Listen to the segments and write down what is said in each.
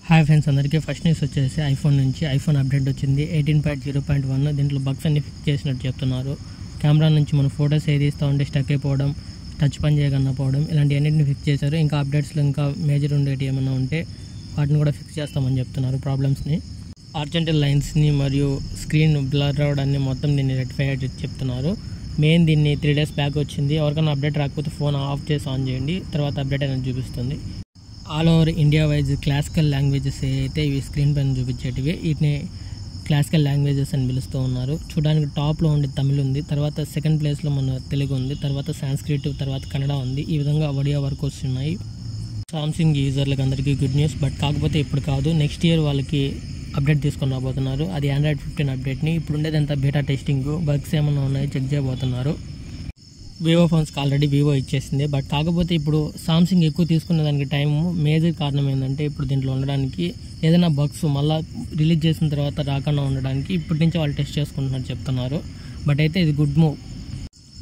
Hi friends, అందరికీ first news వచ్చేసి iPhone నుంచి ఐఫోన్ అప్డేట్ వచ్చింది 18.0.1. దీంట్లో బగ్స్ అన్ని ఫిక్స్ చేసినట్టు చెప్తున్నారు. కెమెరా నుంచి మనం ఫొటోస్ ఏది ఇస్తూ ఉంటే స్టక్ అయిపోవడం, టచ్ పని చేయకపోవడం, ఇలాంటివన్నింటిని ఫిక్స్ చేశారు. ఇంకా అప్డేట్స్లో ఇంకా మేజర్ ఉండేవి ఏమైనా ఉంటే వాటిని కూడా ఫిక్స్ చేస్తామని చెప్తున్నారు. ప్రాబ్లమ్స్ని, హారిజాంటల్ లైన్స్ని మరియు స్క్రీన్ బ్లర్ అవడాన్ని మొత్తం దీన్ని రెక్టిఫై అయ్యి చెప్తున్నారు. మెయిన్ దీన్ని 3 days బ్యాక్ వచ్చింది. ఎవరికైనా అప్డేట్ రాకపోతే ఫోన్ ఆఫ్ చేసి ఆన్ చేయండి, తర్వాత అప్డేట్ అనేది చూపిస్తుంది. All over India wise classical languages అయితే ఇవి స్క్రీన్ పైన చూపించేటివి. వీటిని క్లాసికల్ లాంగ్వేజెస్ అని పిలుస్తూ ఉన్నారు. చూడడానికి టాప్లో ఉండే తమిళ్ ఉంది, తర్వాత సెకండ్ ప్లేస్లో మన తెలుగు ఉంది, తర్వాత సాంస్క్రిట్, తర్వాత కన్నడ ఉంది. ఈ విధంగా ఒడియా వరకు వస్తున్నాయి. సామ్సంగ్ యూజర్లకు అందరికీ గుడ్ న్యూస్. బట్ కాకపోతే ఇప్పుడు కాదు, నెక్స్ట్ ఇయర్ వాళ్ళకి అప్డేట్ తీసుకొని రాబోతున్నారు. అది Android 15 అప్డేట్ని. ఇప్పుడు ఉండేదంతా బీటా టెస్టింగ్, బగ్స్ ఏమైనా ఉన్నాయి చెక్ చేయబోతున్నారు. వివో ఫోన్స్కి ఆల్రెడీ వివో ఇచ్చేసింది. బట్ కాకపోతే ఇప్పుడు సామ్సంగ్ ఎక్కువ తీసుకునే దానికి టైం మేజర్ కారణం ఏంటంటే, ఇప్పుడు దీంట్లో ఉండడానికి ఏదైనా బగ్స్ మళ్ళీ రిలీజ్ చేసిన తర్వాత రాకుండా ఉండడానికి ఇప్పటి నుంచి వాళ్ళు టెస్ట్ చేసుకుంటున్నారు చెప్తున్నారు. బట్ అయితే ఇది గుడ్ మూవ్.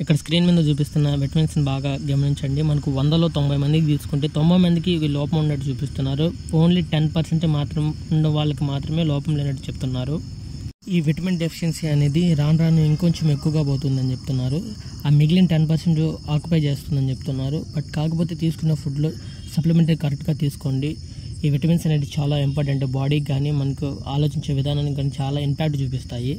ఇక్కడ స్క్రీన్ మీద చూపిస్తున్న విటమిన్స్ని బాగా గమనించండి. మనకు 100లో 90 మందికి తీసుకుంటే 90 మందికి ఇవి లోపం ఉన్నట్టు చూపిస్తున్నారు. ఓన్లీ 10% మాత్రం ఉన్న వాళ్ళకి మాత్రమే లోపం లేనట్టు చెప్తున్నారు. ఈ విటమిన్ డెఫిషియన్సీ అనేది రాను ఇంకొంచెం ఎక్కువగా పోతుందని చెప్తున్నారు. ఆ మిగిలిన 10% ఆక్యుపై చేస్తుందని చెప్తున్నారు. బట్ కాకపోతే తీసుకున్న ఫుడ్లో సప్లిమెంటరీ కరెక్ట్గా తీసుకోండి. ఈ విటమిన్స్ అనేది చాలా ఇంపార్టెంట్. బాడీకి కానీ మనకు ఆలోచించే విధానానికి కానీ చాలా ఇంపాక్ట్ చూపిస్తాయి.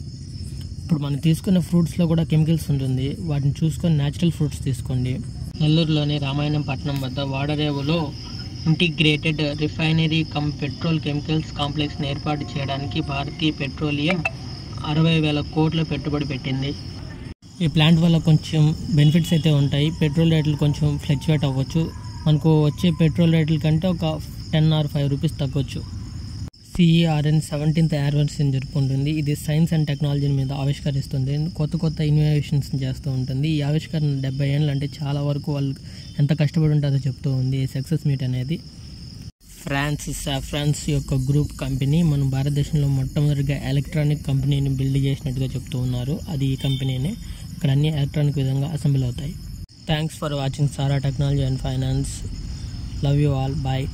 ఇప్పుడు మనం తీసుకున్న ఫ్రూట్స్లో కూడా కెమికల్స్ ఉంటుంది. వాటిని చూసుకొని న్యాచురల్ ఫ్రూట్స్ తీసుకోండి. నెల్లూరులోని రామాయణం పట్టణం వద్ద వాడరేవులో integrated refinery cum petrol chemicals కాంప్లెక్స్ని ఏర్పాటు చేయడానికి భారతీయ పెట్రోలియం 60,000 కోట్ల పెట్టుబడి పెట్టింది. ఈ ప్లాంట్ వల్ల కొంచెం బెనిఫిట్స్ అయితే ఉంటాయి. పెట్రోల్ రేట్లు కొంచెం ఫ్లక్చువేట్ అవ్వచ్చు. మనకు వచ్చే పెట్రోల్ రేట్ల కంటే ఒక 10 or 5 రూపీస్ తగ్గొచ్చు. CERN 17th యానివర్సరీని జరుపుకుంటుంది. ఇది సైన్స్ అండ్ టెక్నాలజీ మీద ఆవిష్కరిస్తుంది. కొత్త ఇన్నోవేషన్స్ చేస్తూ ఉంటుంది. ఈ ఆవిష్కరణ 70 ఏళ్ళు అంటే చాలా వరకు వాళ్ళు ఎంత కష్టపడి ఉంటుందో చెప్తూ ఉంది ఈ సక్సెస్ మీట్ అనేది. ఫ్రాన్స్ యొక్క గ్రూప్ కంపెనీ మన భారతదేశంలో మొట్టమొదటిగా ఎలక్ట్రానిక్ కంపెనీని బిల్డ్ చేసినట్టుగా చెప్తూ ఉన్నారు. అది ఈ కంపెనీనే. ఇక్కడ అన్ని ఎలక్ట్రానిక్ విధంగా అసెంబ్లీ అవుతాయి. Thanks for watching Sara technology and finance. Love you all. Bye.